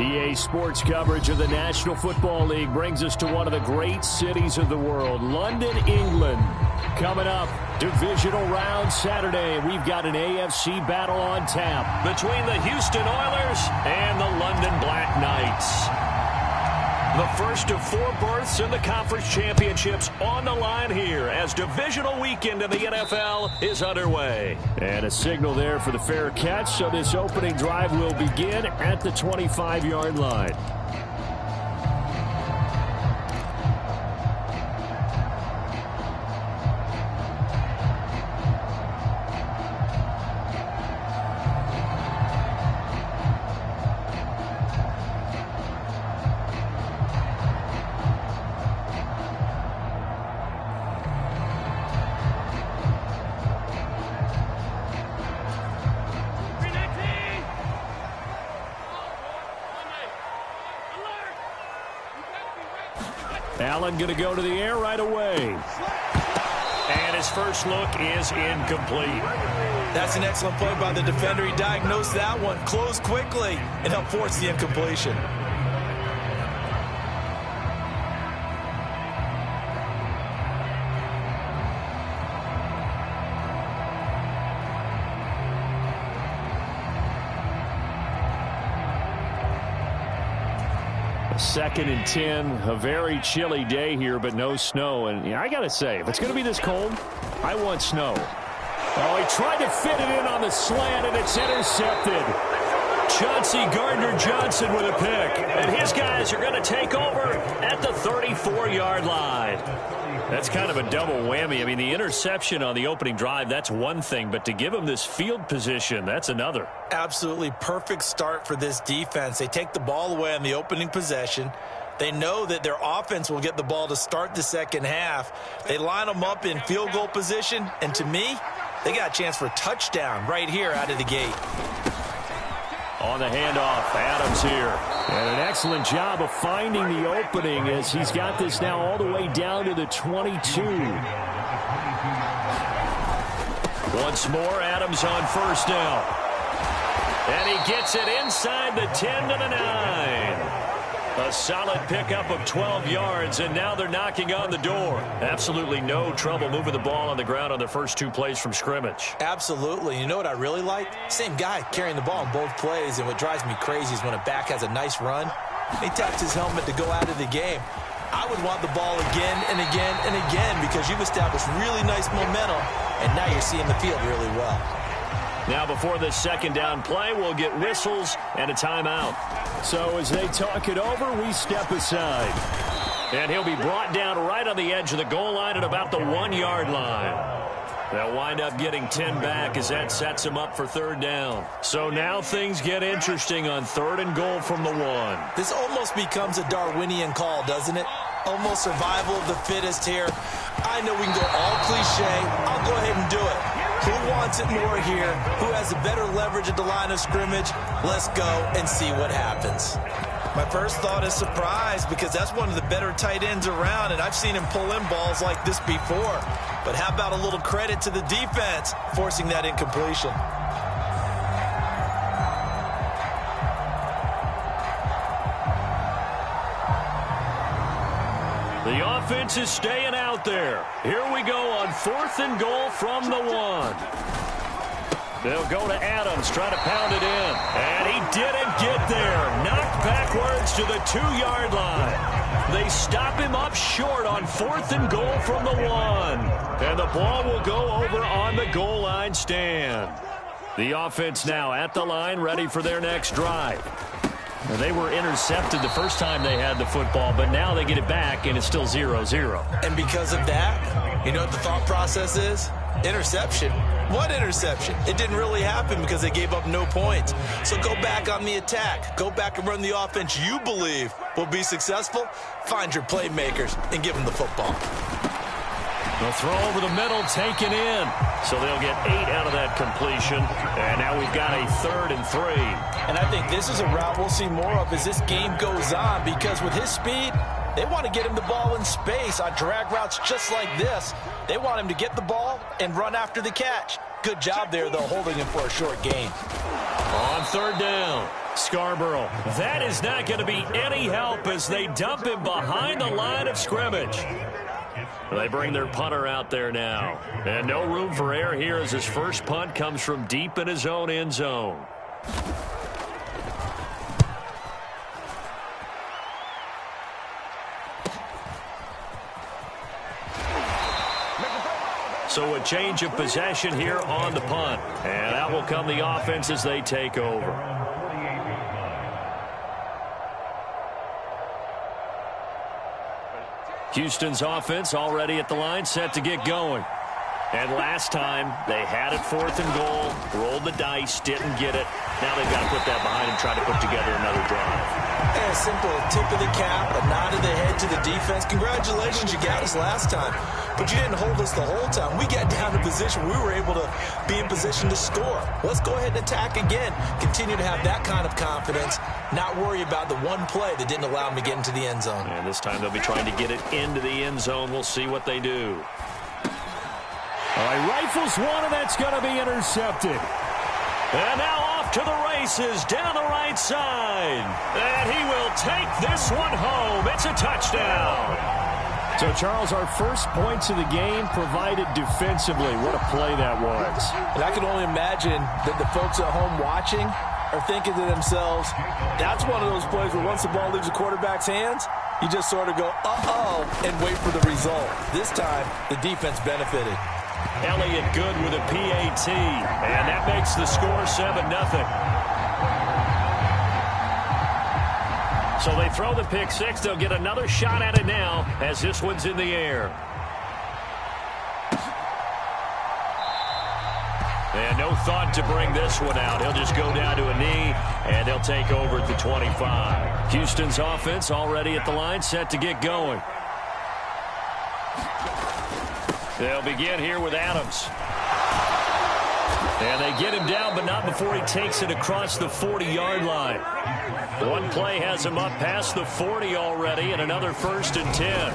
EA Sports coverage of the National Football League brings us to one of the great cities of the world, London, England. Coming up, divisional round Saturday. We've got an AFC battle on tap between the Houston Oilers and the London Black Knights. The first of 4 berths in the conference championships on the line here as divisional weekend in the NFL is underway. And a signal there for the fair catch, so this opening drive will begin at the 25-yard line. Allen going to go to the air right away. And his first look is incomplete. That's an excellent play by the defender. He diagnosed that one, closed quickly, and helped force the incompletion. Second and 10, a very chilly day here, but no snow. And I got to say, if it's going to be this cold, I want snow. Oh, he tried to fit it in on the slant, and it's intercepted. Chauncey Gardner-Johnson with a pick. And his guys are going to take over at the 34-yard line. That's kind of a double whammy. I mean, the interception on the opening drive, that's one thing. But to give him this field position, that's another. Absolutely perfect start for this defense. They take the ball away on the opening possession. They know that their offense will get the ball to start the second half. They line them up in field goal position. And to me, they got a chance for a touchdown right here out of the gate. On the handoff, Adams here. And an excellent job of finding the opening as he's got this now all the way down to the 22. Once more, Adams on first down. And he gets it inside the 10 to the 9. A solid pickup of 12 yards, and now they're knocking on the door. Absolutely no trouble moving the ball on the ground on their first 2 plays from scrimmage. Absolutely. You know what I really like? Same guy carrying the ball in both plays, and what drives me crazy is when a back has a nice run, he taps his helmet to go out of the game. I would want the ball again and again and again because you've established really nice momentum, and now you're seeing the field really well. Now before this second down play, we'll get whistles and a timeout. So as they talk it over, we step aside. And he'll be brought down right on the edge of the goal line at about the 1-yard line. They'll wind up getting 10 back as that sets him up for third down. So now things get interesting on 3rd and goal from the 1. This almost becomes a Darwinian call, doesn't it? Almost survival of the fittest here. I know we can go all cliche. I'll go ahead and do it. Who wants it more here? Who has a better leverage at the line of scrimmage? Let's go and see what happens. My first thought is surprise because that's one of the better tight ends around, and I've seen him pull in balls like this before. But how about a little credit to the defense forcing that incompletion? The offense is staying out there. Here we go on 4th and goal from the 1. They'll go to Adams, try to pound it in. And he didn't get there. Knocked backwards to the 2-yard line. They stop him up short on 4th and goal from the 1. And the ball will go over on the goal line stand. The offense now at the line, ready for their next drive. Now, they were intercepted the first time they had the football, but now they get it back, and it's still 0-0. And because of that, you know what the thought process is? Interception. What interception? It didn't really happen because they gave up no points. So go back on the attack. Go back and run the offense you believe will be successful. Find your playmakers and give them the football. They'll throw over the middle, taken in. So they'll get 8 out of that completion. And now we've got a 3rd and 3. And I think this is a route we'll see more of as this game goes on because with his speed, they want to get him the ball in space on drag routes just like this. They want him to get the ball and run after the catch. Good job there, though, holding him for a short gain. On 3rd down, Scarborough, that is not going to be any help as they dump him behind the line of scrimmage. They bring their punter out there now. And no room for error here as his first punt comes from deep in his own end zone. So a change of possession here on the punt. And out will come the offense as they take over. Houston's offense already at the line, set to get going. And last time, they had it 4th and goal, rolled the dice, didn't get it. Now they've got to put that behind and try to put together another drive. A simple tip of the cap, a nod of the head to the defense. Congratulations, you got us last time. But you didn't hold us the whole time. We got down to position. We were able to be in position to score. Let's go ahead and attack again. Continue to have that kind of confidence. Not worry about the one play that didn't allow them to get into the end zone. And this time they'll be trying to get it into the end zone. We'll see what they do. All right, rifles one, and that's going to be intercepted. And now off to the races down the right side. And he will take this one home. It's a touchdown. So, Charles, our first points of the game provided defensively. What a play that was. And I can only imagine that the folks at home watching are thinking to themselves, that's one of those plays where once the ball leaves the quarterback's hands, you just sort of go, uh-oh, and wait for the result. This time, the defense benefited. Elliott good with a PAT, and that makes the score 7-0. So they throw the pick six. They'll get another shot at it now as this one's in the air. And no thought to bring this one out. He'll just go down to a knee, and they'll take over at the 25. Houston's offense already at the line, set to get going. They'll begin here with Adams. And they get him down, but not before he takes it across the 40-yard line. One play has him up past the 40 already, and another 1st and 10.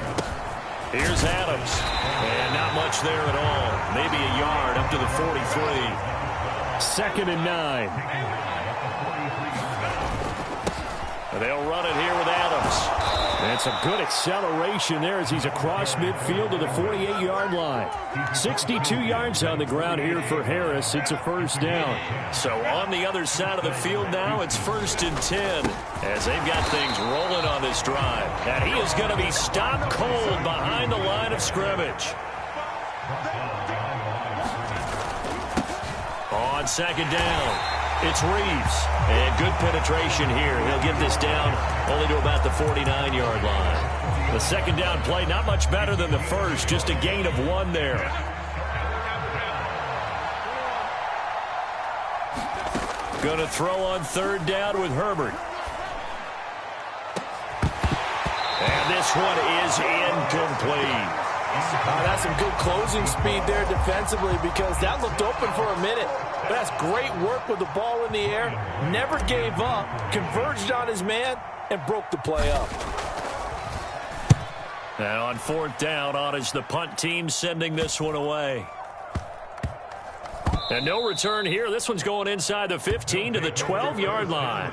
Here's Adams. And not much there at all. Maybe a yard up to the 43. 2nd and 9. And they'll run it here with Adams. And some good acceleration there as he's across midfield to the 48-yard line. 62 yards on the ground here for Harris. It's a 1st down. So on the other side of the field now, it's 1st and 10 as they've got things rolling on this drive. And he is going to be stopped cold behind the line of scrimmage. On 2nd down. It's Reeves, and good penetration here. He'll get this down only to about the 49-yard line. The 2nd down play, not much better than the first, just a gain of 1 there. Going to throw on 3rd down with Herbert. And this one is incomplete. That's some good closing speed there defensively because that looked open for a minute. But that's great work with the ball in the air. Never gave up, converged on his man, and broke the play up. And on 4th down, on is the punt team sending this one away. And no return here. This one's going inside the 15 to the 12-yard line.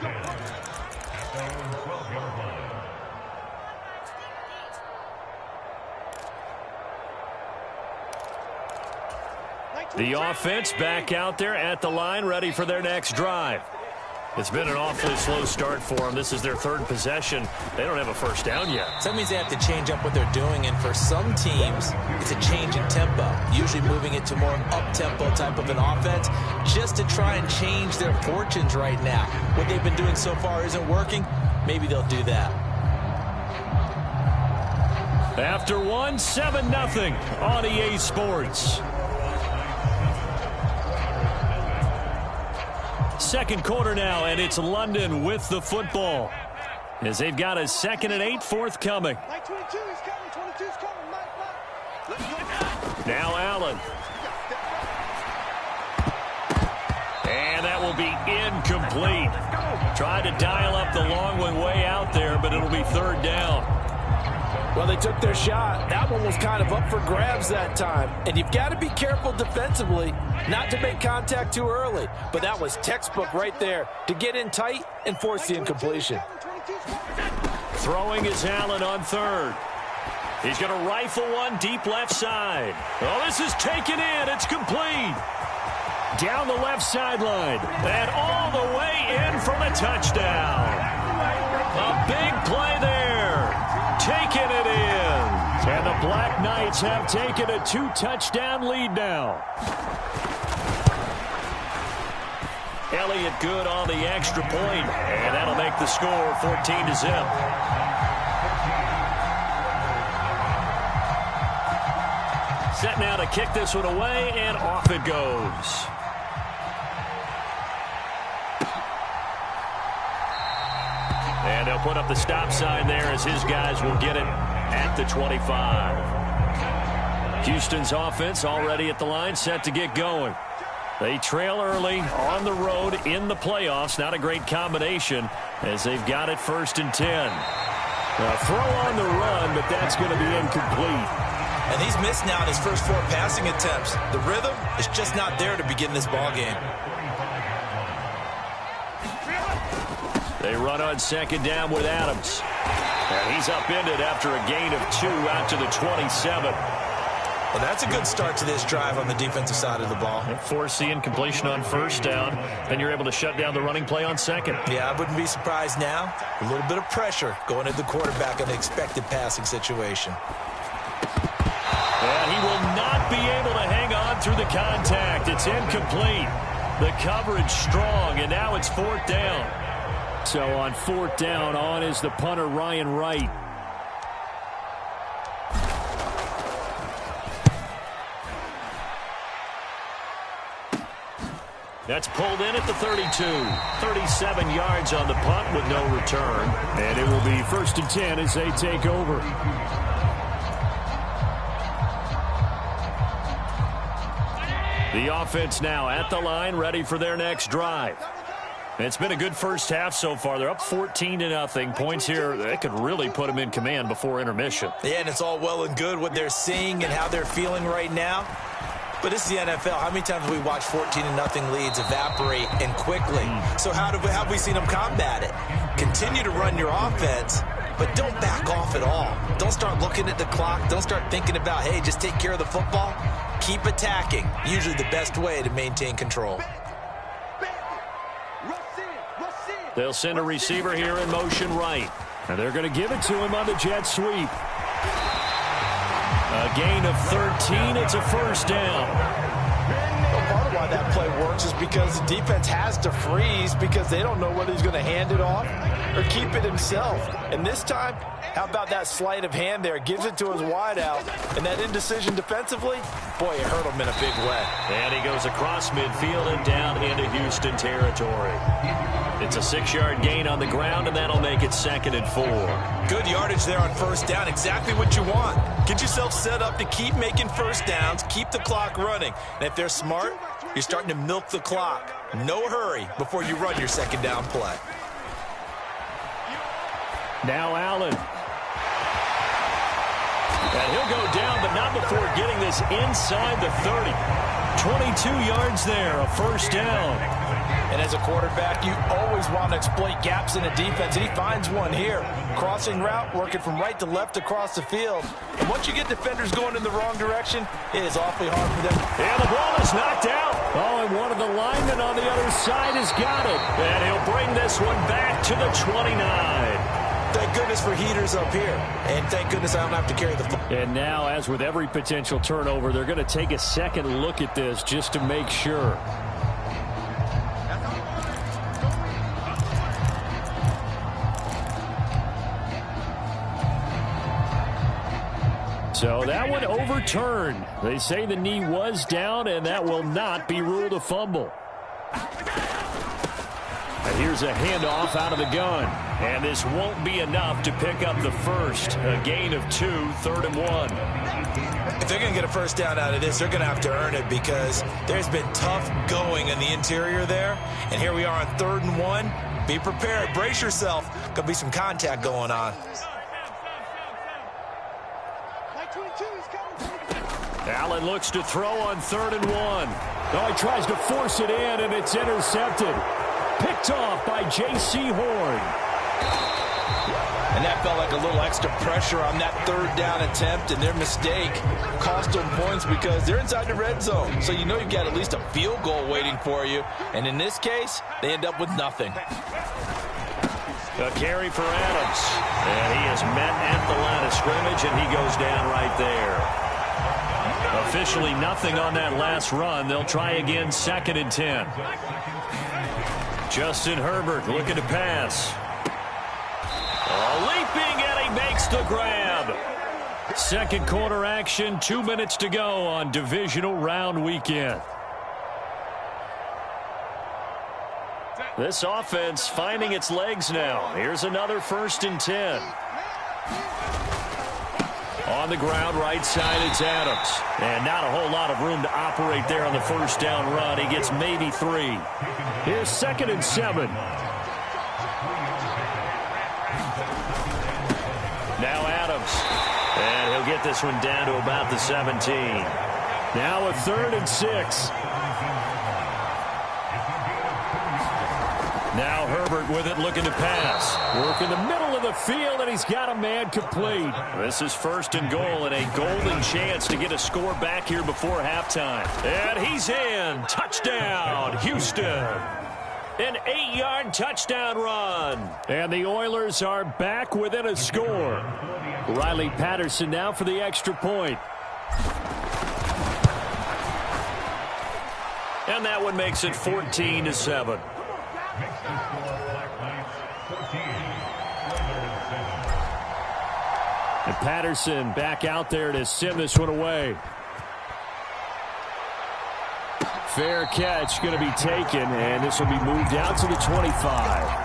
The offense back out there at the line, ready for their next drive. It's been an awfully slow start for them. This is their 3rd possession. They don't have a 1st down yet. So that means they have to change up what they're doing, and for some teams, it's a change in tempo, usually moving it to more up-tempo type of an offense just to try and change their fortunes right now. What they've been doing so far isn't working. Maybe they'll do that. After 7-0 on EA Sports. 2nd quarter now, and it's London with the football as they've got a 2nd and 8 forthcoming. Now Allen. And that will be incomplete. Tried to dial up the long one way out there, but it'll be 3rd down. Well, they took their shot. That one was kind of up for grabs that time. And you've got to be careful defensively not to make contact too early. But that was textbook right there to get in tight and force the incompletion. Throwing is Allen on third. He's going to rifle one deep left side. Oh, this is taken in. It's complete. Down the left sideline. And all the way in for the touchdown. A big play there. Taking it in. And the Black Knights have taken a 2-touchdown lead now. Elliott good on the extra point, and that'll make the score 14-0. Set now to kick this one away, and off it goes. And they'll put up the stop sign there as his guys will get it at the 25. Houston's offense already at the line, set to get going. They trail early on the road in the playoffs. Not a great combination as they've got it 1st and 10. A throw on the run, but that's going to be incomplete. And he's missed now in his first 4 passing attempts. The rhythm is just not there to begin this ball game. They run on 2nd down with Adams. And he's upended after a gain of 2 out to the 27. Well, that's a good start to this drive on the defensive side of the ball. Force the incompletion on 1st down. Then you're able to shut down the running play on 2nd. Yeah, I wouldn't be surprised now. A little bit of pressure going into the quarterback in the expected passing situation. And he will not be able to hang on through the contact. It's incomplete. The coverage strong, and now it's 4th down. So on 4th down, on is the punter, Ryan Wright. That's pulled in at the 32. 37 yards on the punt with no return. And it will be 1st and 10 as they take over. The offense now at the line, ready for their next drive. It's been a good first half so far. They're up 14-0. Points here, that could really put them in command before intermission. Yeah, and it's all well and good what they're seeing and how they're feeling right now. But this is the NFL. How many times have we watched 14-0 leads evaporate and quickly? So how have we seen them combat it? Continue to run your offense, but don't back off at all. Don't start looking at the clock. Don't start thinking about, hey, just take care of the football. Keep attacking. Usually the best way to maintain control. They'll send a receiver here in motion right. And they're going to give it to him on the jet sweep. A gain of 13. It's a 1st down. Well, part of why that play works is because the defense has to freeze because they don't know whether he's going to hand it off or keep it himself. And this time, how about that sleight of hand there? Gives it to his wideout. And that indecision defensively, boy, it hurt him in a big way. And he goes across midfield and down into Houston territory. It's a 6-yard gain on the ground, and that'll make it 2nd and 4. Good yardage there on 1st down. Exactly what you want. Get yourself set up to keep making 1st downs, keep the clock running. And if they're smart, you're starting to milk the clock. No hurry before you run your 2nd down play. Now Allen. And he'll go down, but not before getting this inside the 30. 22 yards there, a 1st down. And as a quarterback, you always want to exploit gaps in a defense, and he finds one here. Crossing route, working from right to left across the field. And once you get defenders going in the wrong direction, it is awfully hard for them. And the ball is knocked out. Oh, and one of the linemen on the other side has got it. And he'll bring this one back to the 29. Thank goodness for heaters up here. And thank goodness I don't have to carry the football. And now, as with every potential turnover, they're going to take a second look at this just to make sure. So that one overturned. They say the knee was down, and that will not be ruled a fumble. And here's a handoff out of the gun. And this won't be enough to pick up the first. A gain of 2, 3rd and 1. If they're going to get a 1st down out of this, they're going to have to earn it because there's been tough going in the interior there. And here we are on 3rd and 1. Be prepared. Brace yourself. Going to be some contact going on. Allen looks to throw on 3rd and 1. Oh, he tries to force it in, and it's intercepted. Picked off by J.C. Horn. And that felt like a little extra pressure on that 3rd down attempt, and their mistake cost them points because they're inside the red zone. So you know you've got at least a field goal waiting for you. And in this case, they end up with nothing. A carry for Adams. And he is met at the line of scrimmage, and he goes down right there. Officially nothing on that last run. They'll try again, 2nd and 10. Justin Herbert looking to pass. Leaping, and he makes the grab. Second quarter action, 2 minutes to go on divisional round weekend. This offense finding its legs now. Here's another 1st and 10. On the ground, right side, it's Adams. And not a whole lot of room to operate there on the 1st down run. He gets maybe 3. Here's 2nd and 7. Now Adams. And he'll get this one down to about the 17. Now a 3rd and 6. Now Herbert with it, looking to pass. Work in the middle of the field, and he's got a man complete. This is 1st and goal, and a golden chance to get a score back here before halftime. And he's in. Touchdown, Houston. An 8-yard touchdown run. And the Oilers are back within a score. Riley Patterson now for the extra point. And that one makes it 14-7. And Patterson back out there to send this one away. Fair catch going to be taken, and this will be moved out to the 25.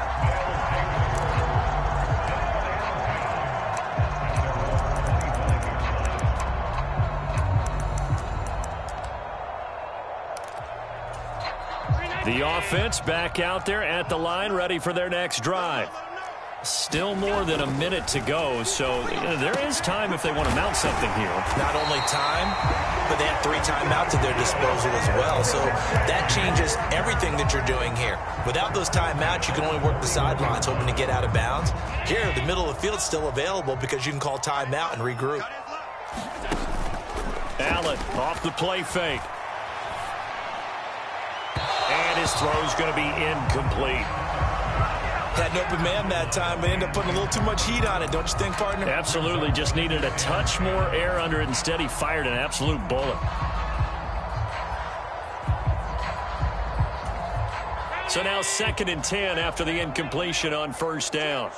The offense back out there at the line, ready for their next drive. Still more than a minute to go, so there is time if they want to mount something here. Not only time, but they have 3 timeouts at their disposal as well. So that changes everything that you're doing here. Without those timeouts, you can only work the sidelines, hoping to get out of bounds. Here, the middle of the field's still available because you can call timeout and regroup. Allen off the play fake. And his throw's going to be incomplete. Had an open man that time, but ended up putting a little too much heat on it, don't you think, partner? Absolutely. Just needed a touch more air under it. Instead, he fired an absolute bullet. So now 2nd and 10 after the incompletion on 1st down.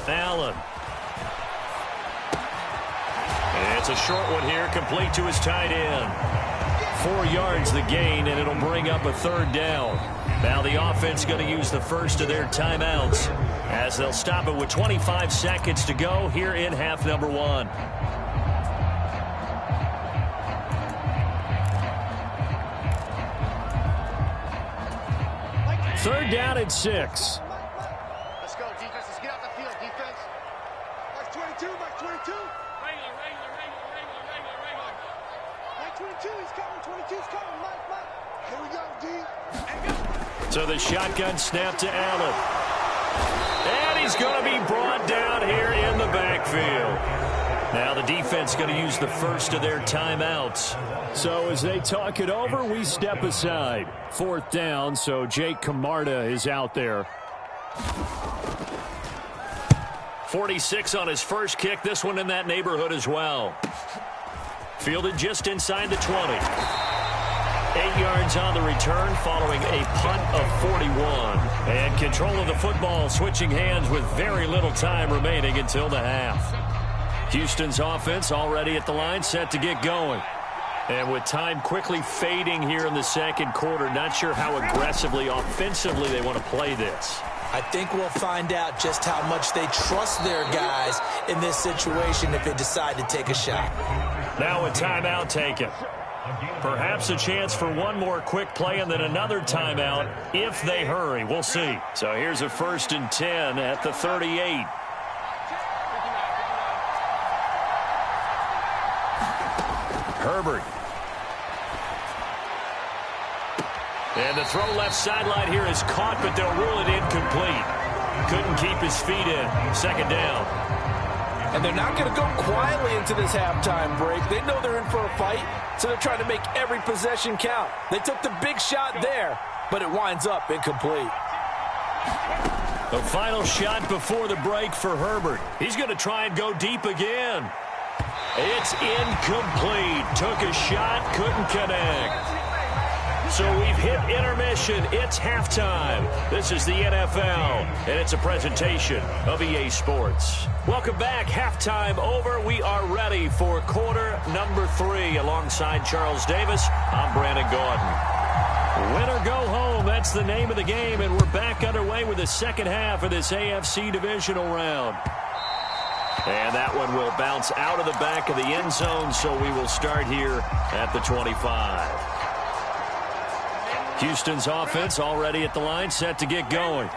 Allen. It's a short one here, complete to his tight end. 4 yards the gain, and it'll bring up a 3rd down. Now the offense going to use the first of their timeouts as they'll stop it with 25 seconds to go here in half number 1. Third down and 6. Let's go, defense. Let's get out the field, defense. Mark 22, Mark 22. Regular. Mike 22, he's coming. 22's coming. Mike. Here we go, D. So the shotgun snap to Allen. And he's going to be brought down here in the backfield. Now the defense going to use the first of their timeouts. So as they talk it over, we step aside. 4th down, so Jake Camarda is out there. 46 on his first kick. This one in that neighborhood as well. Fielded just inside the 20. 8 yards on the return following a punt of 41. And control of the football switching hands with very little time remaining until the half. Houston's offense already at the line, set to get going. And with time quickly fading here in the second quarter, not sure how aggressively, offensively they want to play this. I think we'll find out just how much they trust their guys in this situation if they decide to take a shot. Now a timeout taken. Perhaps a chance for one more quick play and then another timeout if they hurry. We'll see. So here's a 1st and 10 at the 38. Herbert. And the throw left sideline here is caught, but they'll rule it incomplete. Couldn't keep his feet in. Second down. And they're not going to go quietly into this halftime break. They know they're in for a fight, so they're trying to make every possession count. They took the big shot there, but it winds up incomplete. The final shot before the break for Herbert. He's going to try and go deep again. It's incomplete. Took a shot, couldn't connect. So we've hit intermission. It's halftime. This is the NFL, and it's a presentation of EA Sports. Welcome back. Halftime over. We are ready for quarter number 3. Alongside Charles Davis, I'm Brandon Gaudin. Win or go home, that's the name of the game, and we're back underway with the second half of this AFC divisional round. And that one will bounce out of the back of the end zone, so we will start here at the 25. Houston's offense already at the line, set to get going.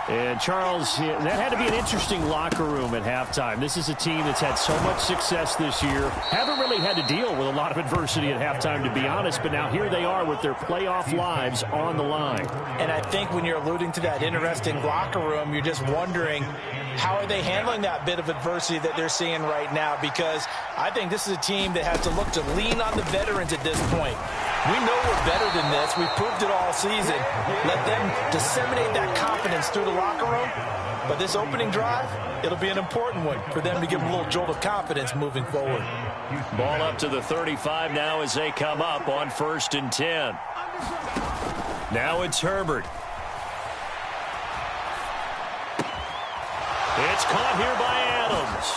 And, Charles, that had to be an interesting locker room at halftime. This is a team that's had so much success this year. Haven't really had to deal with a lot of adversity at halftime, to be honest, but now here they are with their playoff lives on the line. And I think when you're alluding to that interesting locker room, you're just wondering, how are they handling that bit of adversity that they're seeing right now? Because I think this is a team that has to look to lean on the veterans at this point. We know we're better than this. We've proved it all season. Let them disseminate that confidence through the locker room. But this opening drive, it'll be an important one for them to give them a little jolt of confidence moving forward. Ball up to the 35 now as they come up on 1st and 10. Now it's Herbert. It's caught here by Adams.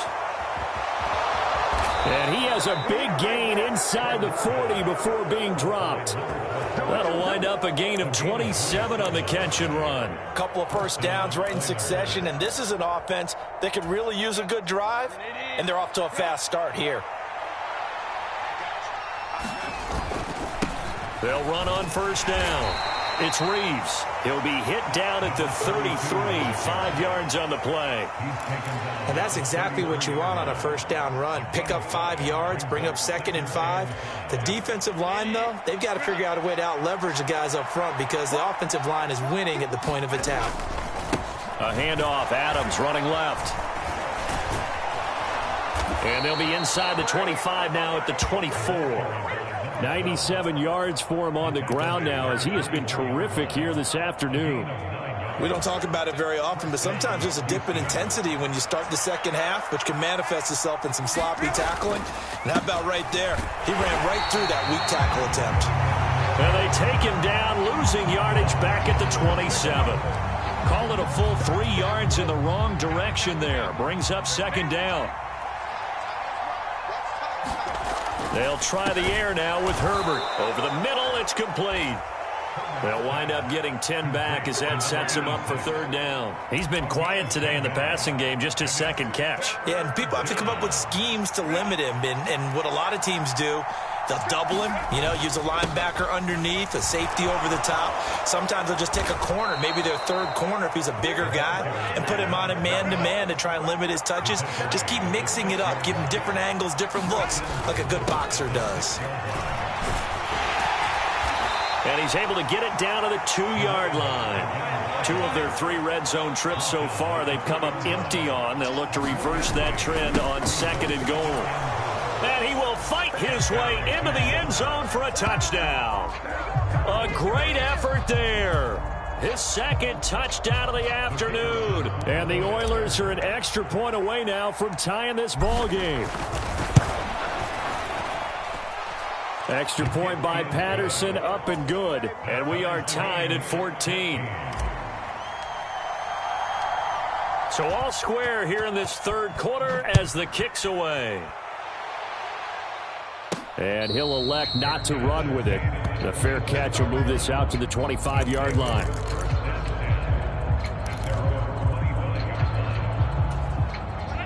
And he has a big gain inside the 40 before being dropped. That'll wind up a gain of 27 on the catch and run. A couple of first downs right in succession, and this is an offense that could really use a good drive, and they're off to a fast start here. They'll run on 1st down. It's Reeves. He'll be hit down at the 33, 5 yards on the play. And that's exactly what you want on a 1st down run. Pick up 5 yards, bring up 2nd and 5. The defensive line, though, they've got to figure out a way to out-leverage the guys up front because the offensive line is winning at the point of attack. A handoff. Adams running left. And they'll be inside the 25 now at the 24. 97 yards for him on the ground now as he has been terrific here this afternoon. We don't talk about it very often, but sometimes there's a dip in intensity when you start the second half, which can manifest itself in some sloppy tackling. And how about right there? He ran right through that weak tackle attempt. And they take him down, losing yardage back at the 27. Call it a full 3 yards in the wrong direction there. Brings up 2nd down. They'll try the air now with Herbert. Over the middle, it's complete. They'll wind up getting 10 back as that sets him up for 3rd down. He's been quiet today in the passing game, just his 2nd catch. Yeah, and people have to come up with schemes to limit him. And what a lot of teams do, they'll double him, use a linebacker underneath, a safety over the top. Sometimes they'll just take a corner, maybe their 3rd corner if he's a bigger guy, and put him on a man-to-man to try and limit his touches. Just keep mixing it up, give him different angles, different looks, like a good boxer does. And he's able to get it down to the 2-yard line. 2 of their 3 red zone trips so far they've come up empty on. They'll look to reverse that trend on 2nd and goal. And he will fight his way into the end zone for a touchdown. A great effort there. His 2nd touchdown of the afternoon. And the Oilers are an extra point away now from tying this ball game. Extra point by Patterson, up and good. And we are tied at 14. So all square here in this 3rd quarter as the kick's away. And he'll elect not to run with it. The fair catch will move this out to the 25-yard line.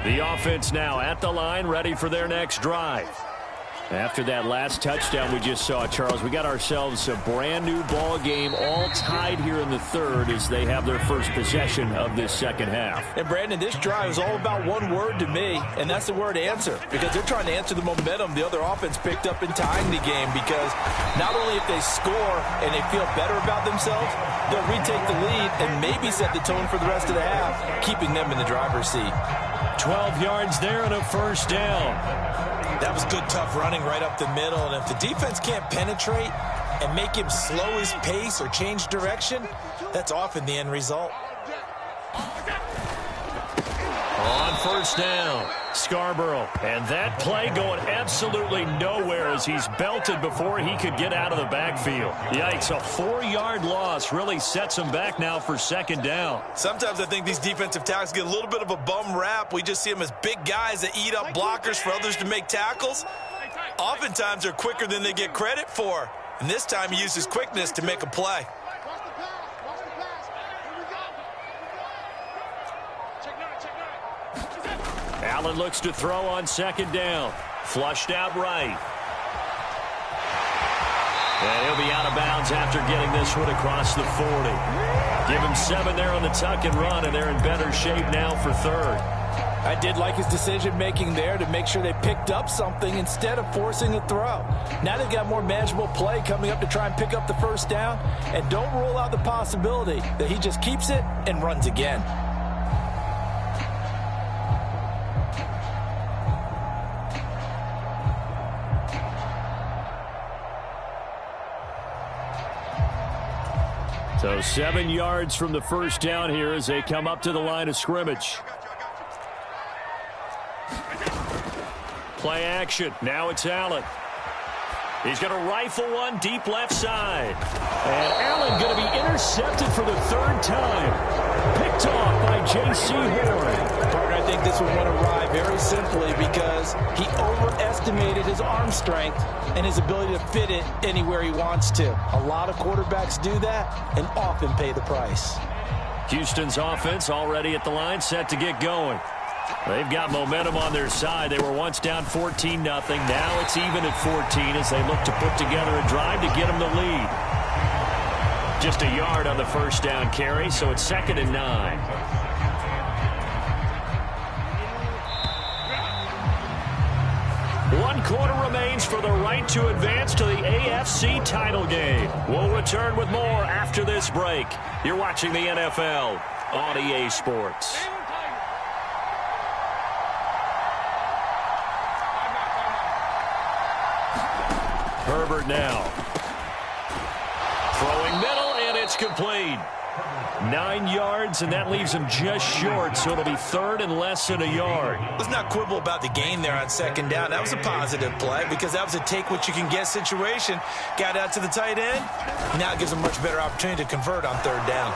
The offense now at the line, ready for their next drive. After that last touchdown we just saw, Charles, we got ourselves a brand new ball game, all tied here in the third as they have their first possession of this second half. And Brandon, this drive is all about one word to me, and that's the word answer, because they're trying to answer the momentum the other offense picked up in tying the game, because not only if they score and they feel better about themselves, they'll retake the lead and maybe set the tone for the rest of the half, keeping them in the driver's seat. 12 yards there and a first down. That was good, tough running right up the middle. And if the defense can't penetrate and make him slow his pace or change direction, that's often the end result. On first down, Scarborough. And that play going absolutely nowhere as he's belted before he could get out of the backfield. Yikes, a 4-yard loss really sets him back now for second down. Sometimes I think these defensive tackles get a little bit of a bum rap. We just see them as big guys that eat up blockers for others to make tackles. Oftentimes they're quicker than they get credit for. And this time he used his quickness to make a play. Allen looks to throw on second down. Flushed out right. And he'll be out of bounds after getting this one across the 40. Give him 7 there on the tuck and run, and they're in better shape now for third. I did like his decision-making there to make sure they picked up something instead of forcing a throw. Now they've got more manageable play coming up to try and pick up the first down, and don't rule out the possibility that he just keeps it and runs again. So 7 yards from the first down here as they come up to the line of scrimmage. Play action. Now it's Allen. He's going to rifle one deep left side. And Allen going to be intercepted for the third time. Picked off by J.C. Horn. Partner, I think this one went awry very simply because he overestimated his arm strength and his ability to fit it anywhere he wants to. A lot of quarterbacks do that and often pay the price. Houston's offense already at the line, set to get going. They've got momentum on their side. They were once down 14-0. Now it's even at 14 as they look to put together a drive to get them the lead. Just a yard on the first down carry, so it's 2nd and 9. One quarter remains for the right to advance to the AFC title game. We'll return with more after this break. You're watching the NFL on EA Sports. Herbert now. Throwing middle, and it's complete. 9 yards, and that leaves him just short, so it'll be 3rd and less than a yard. Let's not quibble about the gain there on second down. That was a positive play because that was a take-what-you-can-get situation. Got out to the tight end. Now it gives him a much better opportunity to convert on 3rd down.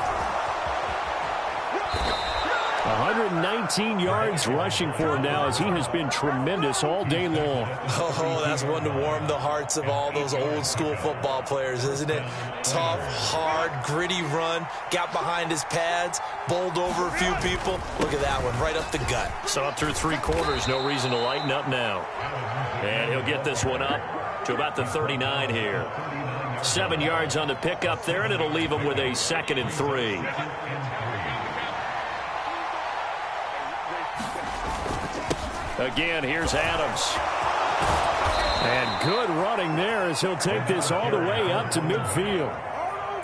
119 yards rushing for him now as he has been tremendous all day long. Oh, that's one to warm the hearts of all those old-school football players, isn't it? Tough, hard, gritty run, got behind his pads, bowled over a few people. Look at that one, right up the gut. So up through 3 quarters, no reason to lighten up now. And he'll get this one up to about the 39 here. 7 yards on the pickup there, and it'll leave him with a 2nd and 3. Again, here's Adams. And good running there as he'll take this all the way up to midfield.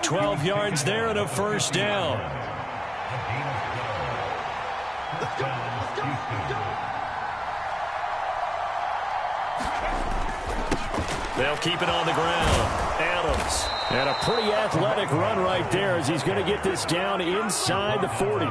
12 yards there and a first down. They'll keep it on the ground. Adams. And a pretty athletic run right there as he's going to get this down inside the 40.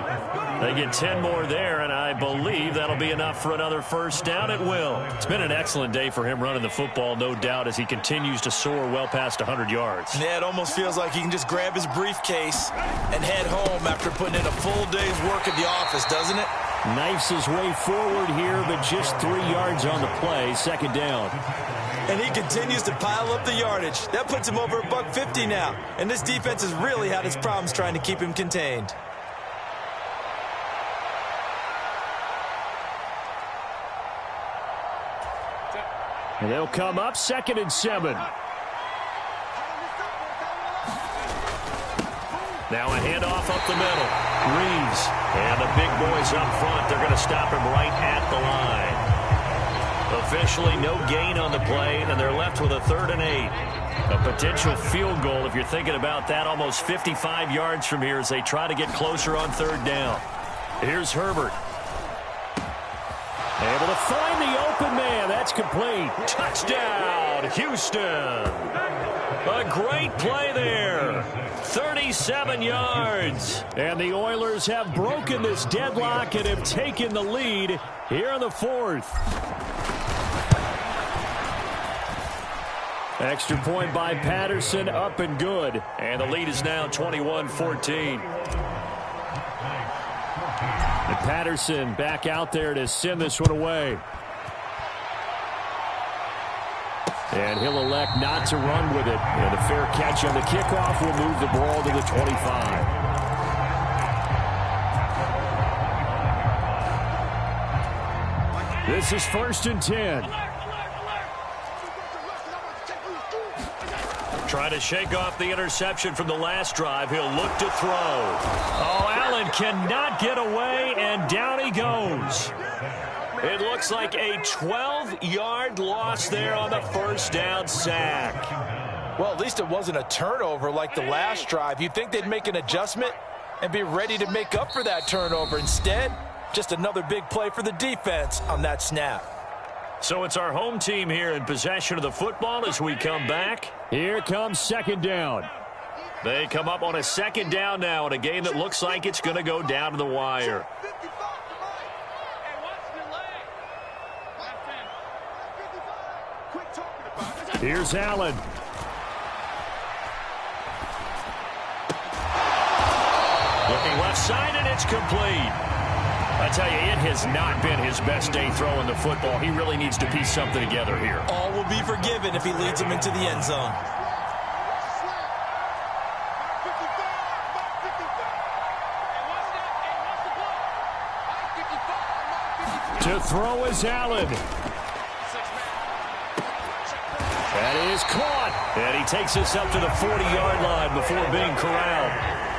They get 10 more there, and I believe that'll be enough for another first down. It will. It's been an excellent day for him running the football, no doubt, as he continues to soar well past 100 yards. Yeah, it almost feels like he can just grab his briefcase and head home after putting in a full day's work at the office, doesn't it? Knifes his way forward here, but just 3 yards on the play, 2nd down. And he continues to pile up the yardage. That puts him over $150 now. And this defense has really had its problems trying to keep him contained. And they'll come up 2nd and 7. Now a handoff up the middle. Reeves. And the big boys up front. They're going to stop him right at the line. Officially no gain on the play, and they're left with a 3rd and 8. A potential field goal, if you're thinking about that, almost 55 yards from here as they try to get closer on 3rd down. Here's Herbert. Able to find the open man. That's complete. Touchdown, Houston. A great play there. 37 yards. And the Oilers have broken this deadlock and have taken the lead here in the 4th. Extra point by Patterson, up and good. And the lead is now 21-14. And Patterson back out there to send this one away. And he'll elect not to run with it. And a fair catch on the kickoff will move the ball to the 25. This is 1st and 10. Trying to shake off the interception from the last drive. He'll look to throw. Oh, Allen cannot get away, and down he goes. It looks like a 12-yard loss there on the 1st down sack. Well, at least it wasn't a turnover like the last drive. You'd think they'd make an adjustment and be ready to make up for that turnover. Instead, just another big play for the defense on that snap. So it's our home team here in possession of the football as we come back. Here comes 2nd down. They come up on a 2nd down now in a game that looks like it's going to go down to the wire. Here's Allen. Looking left side, and it's complete. I tell you, it has not been his best day throwing the football. He really needs to piece something together here. All will be forgiven if he leads them into the end zone. To throw is Allen. That is caught. And he takes us up to the 40-yard line before being corralled.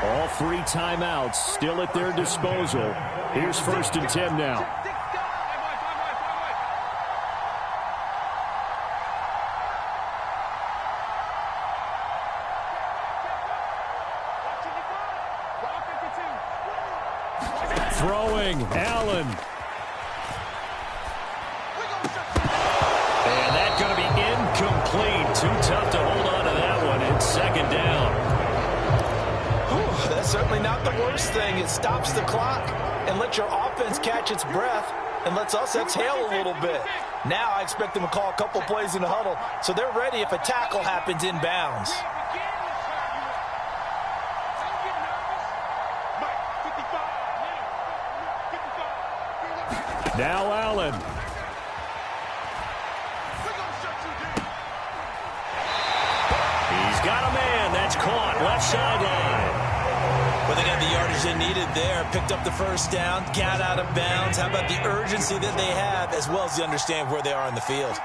All 3 timeouts still at their disposal. Here's 1st and 10 now. Throwing, Allen. And that's going to be incomplete. Too tough to hold on to that one. It's 2nd down. That's certainly not the worst thing. It stops the clock and lets your offense catch its breath and lets us exhale a little bit. Now I expect them to call a couple plays in the huddle so they're ready if a tackle happens inbounds. Now Allen. He's got a man. That's caught. Left sideline. Well, they got the yardage they needed there. Picked up the 1st down. Got out of bounds. How about the urgency that they have as well as the understand where they are in the field?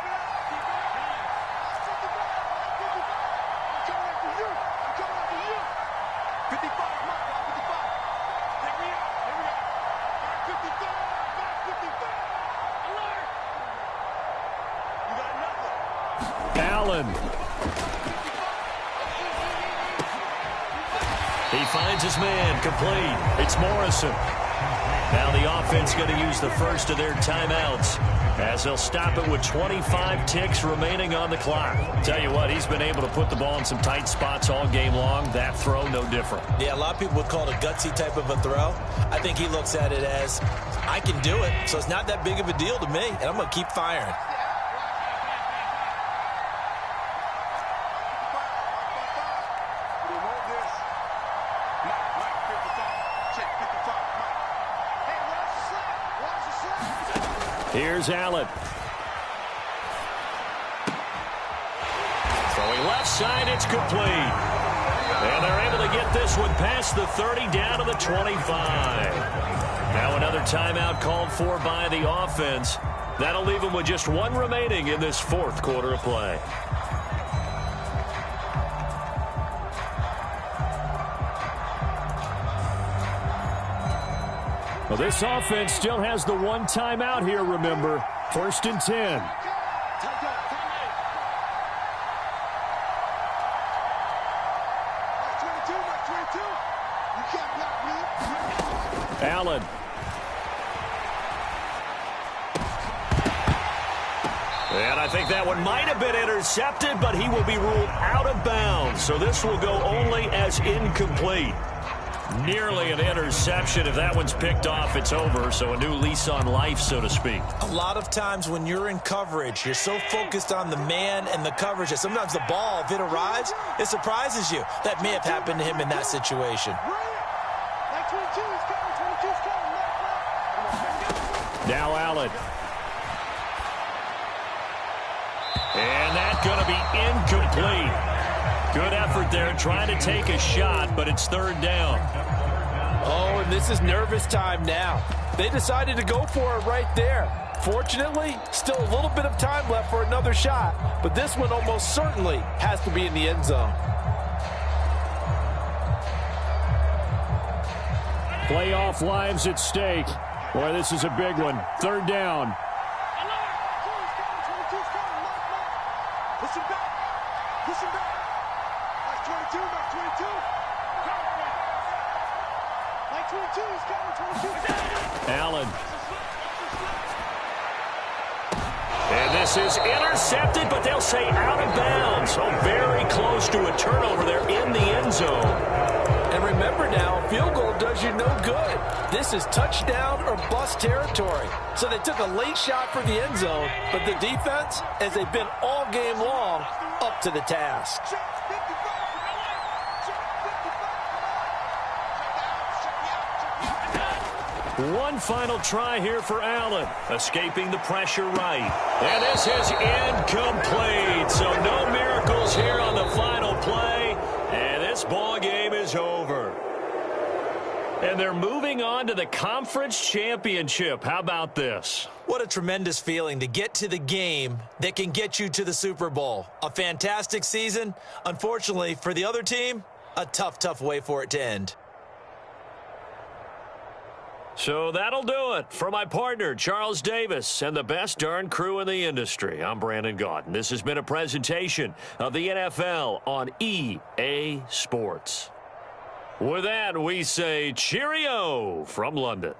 Allen. He finds his man, complete. It's Morrison. Now the offense going to use the first of their timeouts as they'll stop it with 25 ticks remaining on the clock. Tell you what, he's been able to put the ball in some tight spots all game long. That throw, no different. Yeah, a lot of people would call it a gutsy type of a throw. I think he looks at it as, I can do it, so it's not that big of a deal to me, and I'm going to keep firing. Here's Allen. Throwing left side, it's complete. And they're able to get this one past the 30 down to the 25. Now another timeout called for by the offense. That'll leave them with just one remaining in this fourth quarter of play. Well, this offense still has the one timeout here, remember. 1st and 10. Allen. And I think that one might have been intercepted, but he will be ruled out of bounds. So this will go only as incomplete. Nearly an interception. If that one's picked off, it's over. So a new lease on life, so to speak. A lot of times when you're in coverage, you're so focused on the man and the coverage that sometimes the ball, if it arrives, it surprises you. That may have happened to him in that situation. Now Allen. And that's going to be incomplete. Good effort there trying to take a shot, but it's 3rd down. Oh, and this is nervous time now. They decided to go for it right there. Fortunately, still a little bit of time left for another shot, but this one almost certainly has to be in the end zone. Playoff lives at stake. Boy, this is a big one. 3rd down. Allen. And this is intercepted, but they'll say out of bounds. So very close to a turnover there in the end zone. And remember now, a field goal does you no good. This is touchdown or bust territory. So they took a late shot for the end zone, but the defense, as they've been all game long, up to the task. One final try here for Allen. Escaping the pressure right. And this is incomplete. So no miracles here on the final play. And this ball game is over. And they're moving on to the conference championship. How about this? What a tremendous feeling to get to the game that can get you to the Super Bowl. A fantastic season. Unfortunately, for the other team, a tough, tough way for it to end. So that'll do it for my partner, Charles Davis, and the best darn crew in the industry. I'm Brandon Gaudin. This has been a presentation of the NFL on EA Sports. With that, we say cheerio from London.